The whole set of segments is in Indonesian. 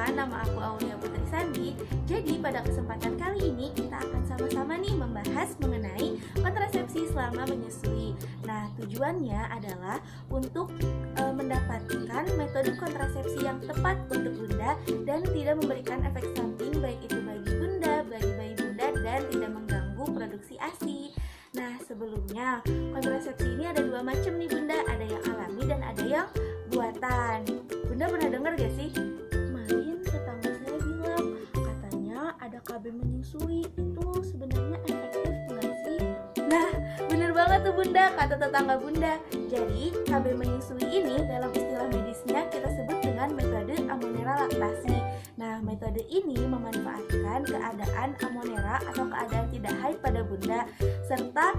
semua, nama aku Aulia Putri Sandi. Jadi pada kesempatan kali ini kita akan sama-sama nih membahas mengenai kontrasepsi selama menyusui. Nah, tujuannya adalah untuk mendapatkan metode kontrasepsi yang tepat untuk bunda dan tidak memberikan efek samping baik itu bagi bunda, bagi bayi bunda, dan tidak mengganggu produksi ASI. Nah, sebelumnya kontrasepsi ini ada dua macam nih bunda, ada yang alami dan ada yang buatan. Bunda pernah dengar gak sih? Kemarin tetangga saya bilang katanya ada KB menyusui, itu sebenarnya efektif nggak sih? Nah, bener banget tuh bunda, kata tetangga bunda. Jadi KB menyusui ini dalam istilah medisnya kita sebut dengan metode Amonera laktasi. Nah, metode ini memanfaatkan keadaan Amonera atau keadaan tidak haid pada bunda, serta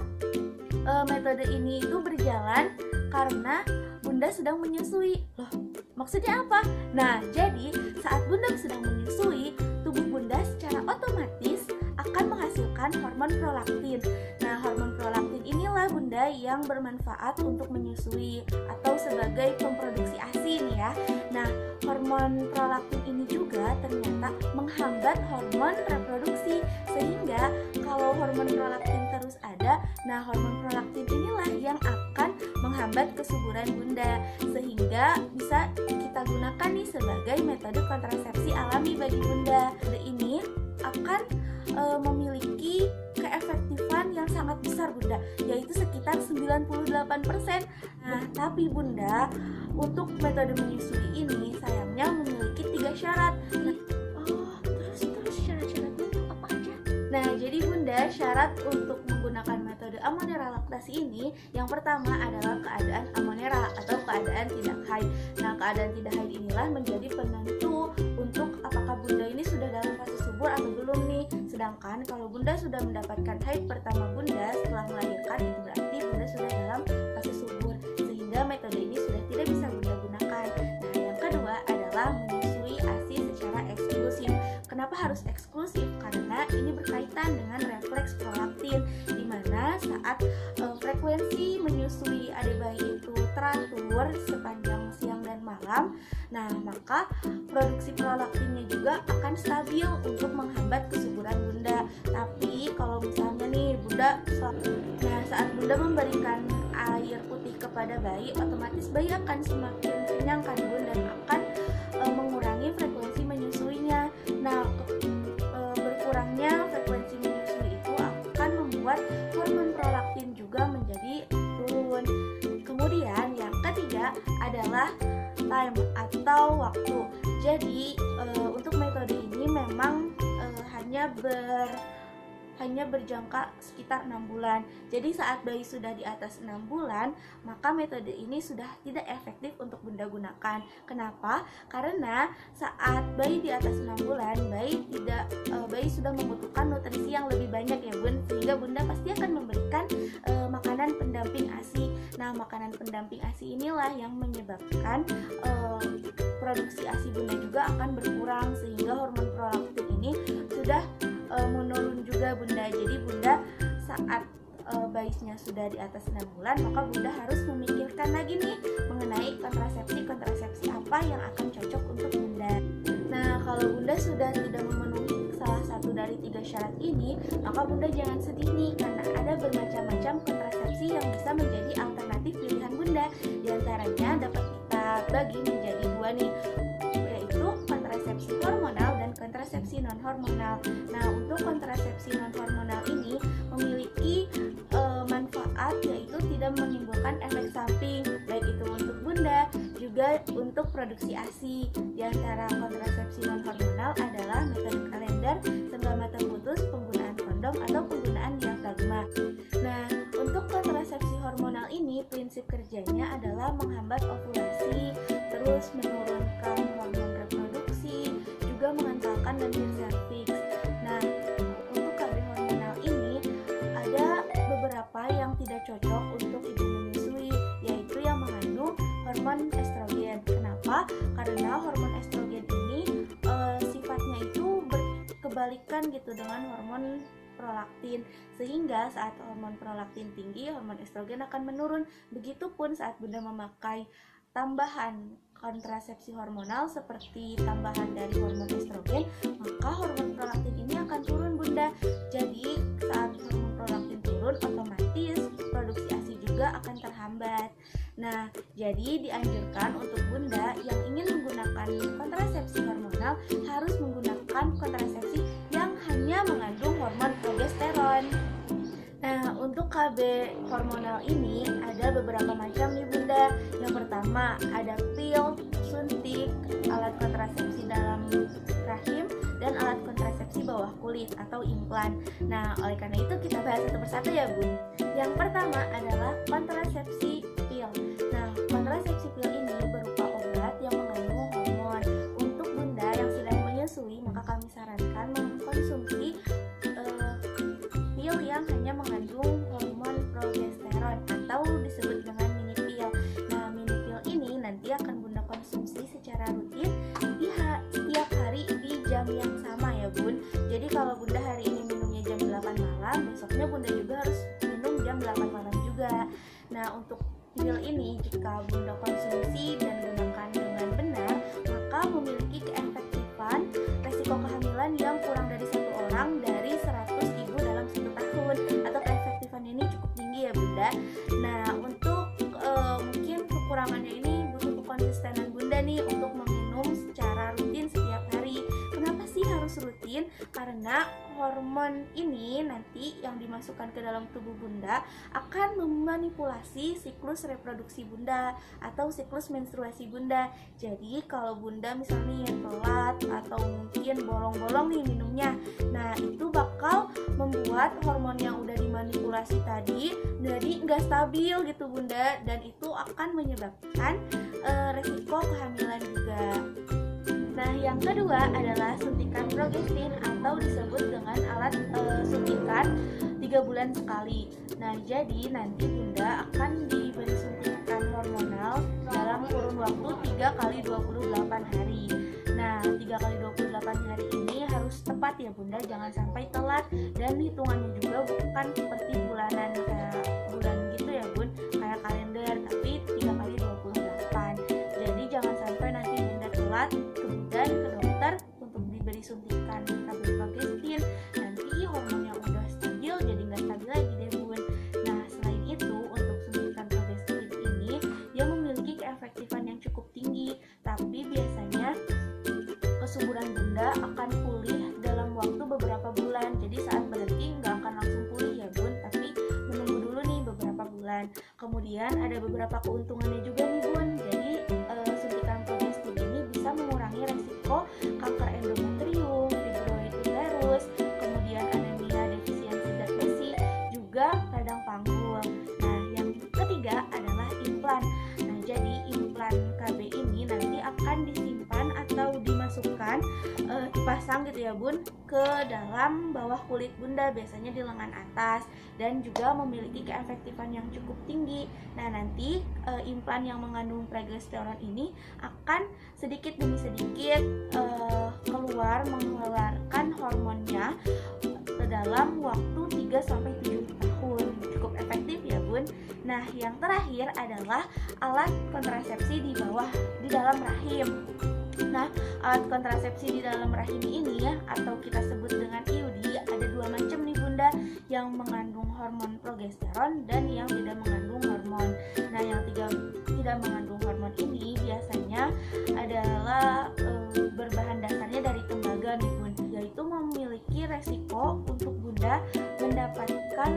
metode ini itu berjalan karena bunda sedang menyusui. Loh, maksudnya apa? Nah, jadi saat bunda sedang menyusui, tubuh bunda secara otomatis akan menghasilkan hormon prolaktin. Nah, hormon prolaktin inilah bunda yang bermanfaat untuk menyusui atau sebagai pemproduksi ASI nih ya. Nah, hormon prolaktin ini juga ternyata menghambat hormon reproduksi, sehingga kalau hormon prolaktin terus ada, nah hormon prolaktin inilah yang akan menghambat kesuburan bunda, sehingga bisa kita gunakan nih sebagai metode kontrasepsi alami bagi bunda. Metode ini akan memiliki keefektifan yang sangat besar bunda, yaitu sekitar 98%. Nah, tapi bunda, untuk metode menyusui ini sayangnya memiliki 3 syarat. Terus syarat-syaratnya itu apa aja? Nah, jadi bunda, syarat untuk menggunakan metode Amonera laktasi ini, yang pertama adalah keadaan Amonera atau keadaan tidak haid. Nah, keadaan tidak haid inilah menjadi penentu untuk apakah bunda ini sudah dalam fase subur atau belum nih. Sedangkan kalau bunda sudah mendapatkan haid pertama bunda setelah melahirkan, itu berarti bunda sudah dalam fase subur, sehingga metode ini sudah tidak bisa bunda gunakan. Nah, yang kedua adalah menyusui ASI secara eksklusif. Kenapa harus eksklusif? Karena ini berkaitan dengan refleks prolaktin, di mana saat frekuensi menyusui adik bayi itu teratur sepanjang siang dan malam, nah maka produksi prolaktinnya juga akan stabil untuk menghambat kesuburan bunda. Tapi kalau misalnya nih bunda, saat bunda memberikan air putih kepada bayi, otomatis bayi akan semakin kenyang kan bunda, dan akan mengurangi frekuensi menyusuinya. Nah, berkurangnya frekuensi menyusui itu akan membuat hormon prolaktin juga menjadi turun. Kemudian yang ketiga adalah time atau waktu. Jadi untuk metode ini memang hanya berjangka sekitar 6 bulan. Jadi saat bayi sudah di atas 6 bulan, maka metode ini sudah tidak efektif untuk bunda gunakan. Kenapa? Karena saat bayi di atas 6 bulan, bayi sudah membutuhkan nutrisi yang lebih banyak ya bun, sehingga bunda pasti akan memberikan makanan pendamping ASI. Nah, makanan pendamping ASI inilah yang menyebabkan produksi ASI bunda juga akan berkurang, sehingga hormon prolaktin ini sudah menurun juga bunda. Jadi bunda saat bayinya sudah di atas 6 bulan, maka bunda harus memikirkan lagi nih mengenai kontrasepsi apa yang akan cocok untuk bunda. Nah, kalau bunda sudah tidak memenuhi salah satu dari 3 syarat ini, maka bunda jangan sedih nih, karena ada bermacam-macam kontrasepsi yang bisa menjadi alternatif pilihan bunda. Di antaranya dapat kita bagi menjadi 2 nih, yaitu kontrasepsi hormonal dan kontrasepsi non-hormonal. Nah, untuk kontrasepsi non-hormonal ini memiliki manfaat, yaitu tidak menimbulkan efek samping, baik itu untuk bunda juga untuk produksi ASI. Di antara kontrasepsi non-hormonal adalah metode kalender, senggama terputus, penggunaan kondom atau penggunaan diafragma. Nah, untuk kontrasepsi hormonal ini prinsip kerjanya adalah menghambat ovulasi, terus menurunkan hormon reproduksi, juga mengentalkan lendir serviks. Nah, untuk KB hormonal ini ada beberapa yang tidak cocok untuk ibu menyusui, yaitu yang mengandung hormon estrogen. Kenapa? Karena hormon estrogen ini sifatnya itu berkebalikan gitu dengan hormon prolaktin, sehingga saat hormon prolaktin tinggi, hormon estrogen akan menurun. Begitupun saat bunda memakai tambahan kontrasepsi hormonal seperti tambahan dari hormon estrogen, maka hormon prolaktin ini akan turun Bunda. Jadi saat hormon prolaktin turun, otomatis produksi ASI juga akan terhambat. Nah, jadi dianjurkan untuk Bunda yang ingin menggunakan kontrasepsi hormonal harus menggunakan kontrasepsi yang hanya mengandung hormon progesteron. Nah, untuk KB hormonal ini ada beberapa macam nih Bunda. Yang pertama ada pil, suntik, alat kontrasepsi dalam rahim, dan alat kontrasepsi bawah kulit atau implan. Nah, oleh karena itu kita bahas satu persatu ya Bun. Yang pertama adalah kontrasepsi pil. Nah, kontrasepsi pil ini berupa obat yang mengandung hormon. Untuk Bunda yang sedang menyusui, maka kami sarankan mengkonsumsi pil yang hanya mengandung hormon progesteron atau disebut dengan mini pil. Nah, mini pil ini nanti akan Bunda konsumsi secara rutin di setiap hari di jam yang sama ya Bun. Jadi kalau Bunda hari ini minumnya jam 8 malam, besoknya Bunda juga harus minum jam 8 malam juga. Nah, untuk pil ini jika Bunda konsumsi dan gunakan dengan benar, maka memiliki keefektifan resiko kehamilan yang kurang dari 1 orang dari 100 ibu dalam 1 tahun, atau keefektifan ini cukup tinggi ya Bunda. Nah, untuk mungkin kekurangannya ini butuh kekonsistenan Bunda nih untuk meminum secara rutin setiap hari. Kenapa sih harus rutin? Karena hormon ini nanti yang dimasukkan ke dalam tubuh Bunda akan memanipulasi siklus reproduksi Bunda atau siklus menstruasi Bunda. Jadi kalau Bunda misalnya telat atau mungkin bolong-bolong nih minumnya, nah itu bakal membuat hormon yang udah dimanipulasi tadi jadi nggak stabil gitu Bunda, dan itu akan menyebabkan resiko kehamilan juga. Nah, yang kedua adalah suntikan progestin atau disebut dengan alat suntikan 3 bulan sekali. Nah, jadi nanti Bunda akan diberi suntikan hormonal dalam kurun waktu 3 kali 28 hari. Nah, 3 kali 28 hari ini harus tepat ya Bunda, jangan sampai telat, dan hitungannya juga bukan seperti bulanan kayak bulan gitu ya Bun, kayak kalender, tapi 3 kali 28. Jadi jangan sampai nanti Bunda telat kemudian ke dokter untuk diberi suntikan tablet progestin, nanti hormonnya udah stabil jadi nggak stabil lagi deh Bun. Nah, selain itu untuk suntikan progestin ini dia memiliki keefektifan yang cukup tinggi, tapi biasanya kesuburan Bunda akan pulih dalam waktu beberapa bulan. Jadi saat berhenti nggak akan langsung pulih ya Bun, tapi menunggu dulu nih beberapa bulan. Kemudian ada beberapa keuntungannya juga nih Bun. Jadi suntikan progestin ini bisa mengurangi resiko kanker endometrium, fibroid uterus, kemudian anemia defisiensi zat besi, juga radang panggul. Nah, yang ketiga adalah implan. Nah, jadi implan KB ini nanti akan disimpan atau dimasukkan dipasang gitu ya Bun ke dalam bawah kulit Bunda, biasanya di lengan atas, dan juga memiliki keefektifan yang cukup tinggi. Nah, nanti implan yang mengandung progesteron ini akan sedikit demi sedikit mengeluarkan hormonnya dalam waktu 3-7 tahun. Cukup efektif ya Bun. Nah, yang terakhir adalah alat kontrasepsi di dalam rahim. Nah, alat kontrasepsi di dalam rahim ini ya, atau kita sebut dengan IUD, ada 2 macam nih Bunda, yang mengandung hormon progesteron dan yang tidak mengandung hormon. Nah, yang tidak mengandung hormon ini biasanya adalah berbahan dasarnya dari tembaga nih Bun, yaitu memiliki resiko untuk Bunda mendapatkan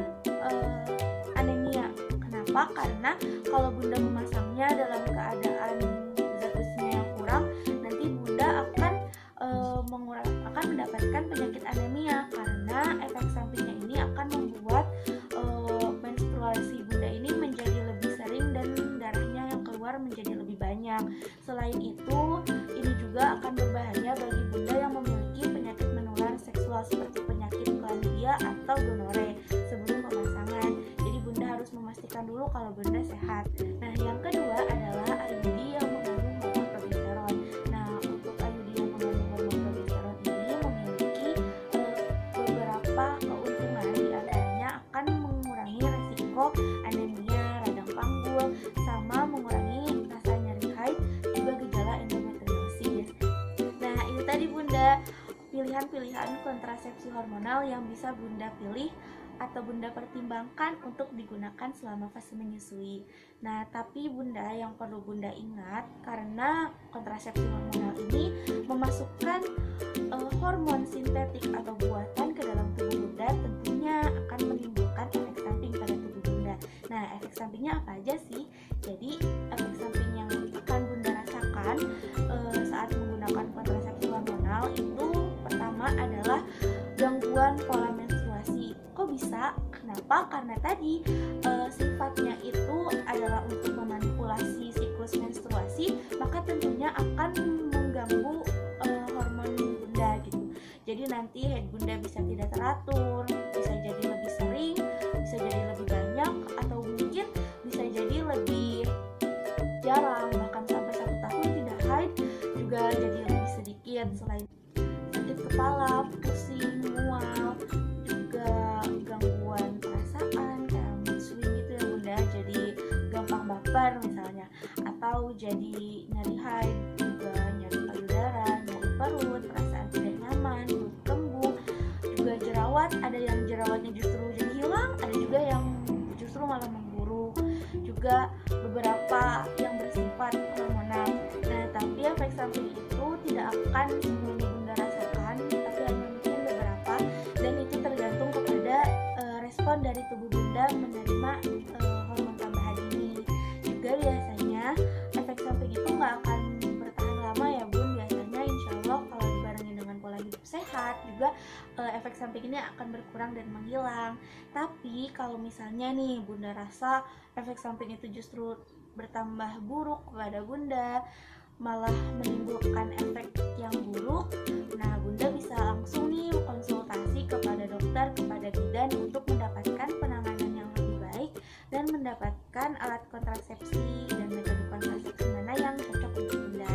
anemia. Kenapa? Karena kalau Bunda memasangnya dalam keadaan zat besinya yang kurang, nanti Bunda akan mendapatkan penyakit anemia, karena efek sampingnya ini akan membuat menstruasi Bunda ini menjadi lebih sering dan darahnya yang keluar menjadi lebih banyak. Selain itu, ini juga akan berbahaya bagi Bunda yang memiliki penyakit menular seksual seperti penyakit chlamydia atau gonore sebelum pemasangan. Jadi Bunda harus memastikan dulu kalau Bunda sehat. Nah, yang kedua adalah IUD yang mengandung hormon progesteron. Nah, untuk IUD yang mengandung hormon progesteron ini memiliki beberapa keuntungan, diantaranya akan mengurangi resiko anemia, radang panggul, sama mengurangi rasa nyeri haid, juga gejala bunda pilihan-pilihan kontrasepsi hormonal yang bisa bunda pilih atau bunda pertimbangkan untuk digunakan selama fase menyusui. Nah, tapi bunda yang perlu bunda ingat, karena kontrasepsi hormonal ini memasukkan hormon sintetik atau buatan ke dalam tubuh bunda, tentunya akan menimbulkan efek samping pada tubuh bunda. Nah, efek sampingnya apa aja sih? Jadi efek samping yang akan bunda rasakan saat menggunakan kontrasepsi hormonal itu pertama adalah gangguan pola menstruasi. Kok bisa? Kenapa? Karena tadi sifatnya itu adalah untuk memanipulasi siklus menstruasi, maka tentunya akan mengganggu hormon bunda gitu. Jadi nanti head bunda bisa tidak teratur, bisa jadi lebih sering, bisa jadi lebih banyak, atau mungkin bisa jadi lebih jarang, bahkan sampai 1 tahun tidak haid juga jadi lebih sedikit. Selain sakit kepala, pusing, mual, juga gangguan perasaan kayak mood swing gitu ya bunda, jadi gampang baper misalnya, atau jadi nyeri haid, juga nyeri payudara, nyeri perut, perasaan tidak nyaman, mulut kembung, juga jerawat. Ada yang jerawatnya justru jadi hilang, ada juga yang justru malah memburuk, juga beberapa yang bersifat hormonal. Nah, tapi efek samping itu tidak akan semuanya bunda rasakan, tapi hanya mungkin beberapa, dan itu tergantung kepada respon dari tubuh bunda menerima hormon tambahan ini. Juga biasanya efek samping itu nggak akan bertahan lama ya bun. Biasanya insya Allah kalau dibarengi dengan pola hidup sehat juga efek samping ini akan berkurang dan menghilang. Tapi kalau misalnya nih bunda rasa efek samping itu justru bertambah buruk kepada bunda, malah menimbulkan efek yang buruk, nah bunda bisa langsung nih konsultasi kepada dokter, kepada bidan untuk mendapatkan penanganan yang lebih baik dan mendapatkan alat kontrasepsi dan metode kontrasepsi mana yang cocok untuk bunda.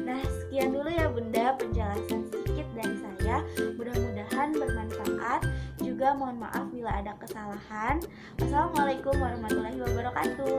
Nah, sekian dulu ya bunda penjelasan sedikit dari saya, mudah-mudahan bermanfaat. Juga mohon maaf bila ada kesalahan. Wassalamualaikum warahmatullahi wabarakatuh.